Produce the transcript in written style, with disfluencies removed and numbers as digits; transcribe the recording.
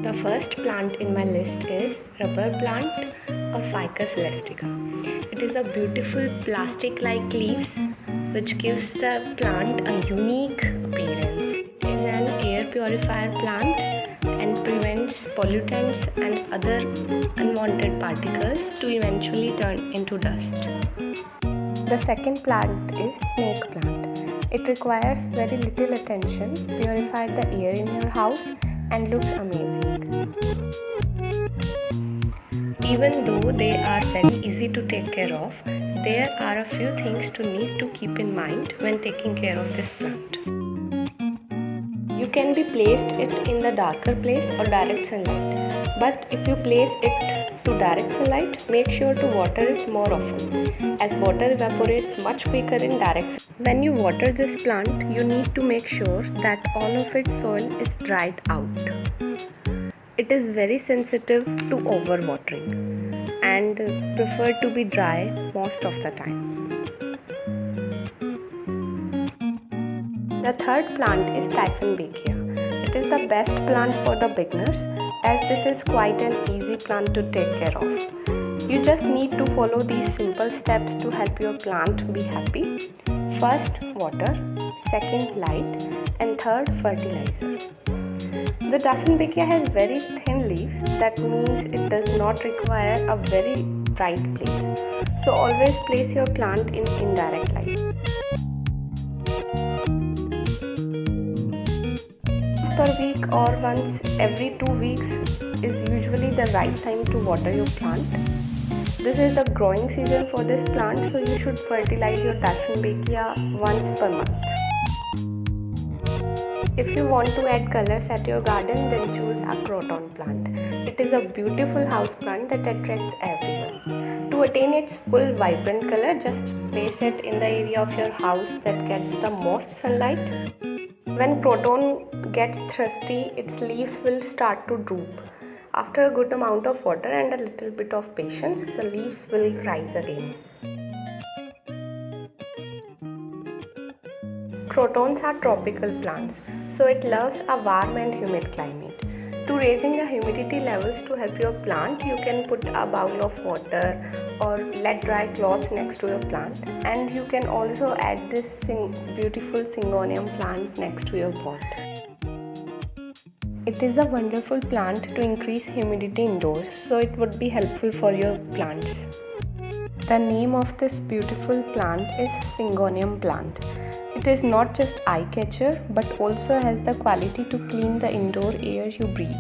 The first plant in my list is rubber plant or Ficus elastica. It is a beautiful plastic-like leaves which gives the plant a unique appearance. It is an air purifier plant and prevents pollutants and other unwanted particles to eventually turn into dust. The second plant is snake plant. It requires very little attention, purifies the air in your house and looks amazing. Even though they are very easy to take care of, there are a few things to need to keep in mind when taking care of this plant. You can be placed it in the darker place or direct sunlight. But if you place it to direct sunlight, make sure to water it more often, as water evaporates much quicker in direct sunlight. When you water this plant, you need to make sure that all of its soil is dried out. It is very sensitive to overwatering and preferred to be dry most of the time. The third plant is Dieffenbachia. It is the best plant for the beginners, as this is quite an easy plant to take care of. You just need to follow these simple steps to help your plant be happy. First, water, second, light, and third, fertilizer. The Dieffenbachia has very thin leaves, that means it does not require a very bright place. So always place your plant in indirect light. Per week or once every 2 weeks is usually the right time to water your plant. This is the growing season for this plant, so you should fertilize your Dieffenbachia once per month. If you want to add colors at your garden, then choose a croton plant. It is a beautiful house plant that attracts everyone. To attain its full vibrant color, just place it in the area of your house that gets the most sunlight. When croton gets thirsty, its leaves will start to droop. After a good amount of water and a little bit of patience, the leaves will rise again. Crotons are tropical plants, so it loves a warm and humid climate. To raising the humidity levels to help your plant, you can put a bowl of water or let dry cloths next to your plant, and you can also add this beautiful Syngonium plant next to your pot. It is a wonderful plant to increase humidity indoors, so it would be helpful for your plants. The name of this beautiful plant is Syngonium plant. It is not just eye-catcher but also has the quality to clean the indoor air you breathe.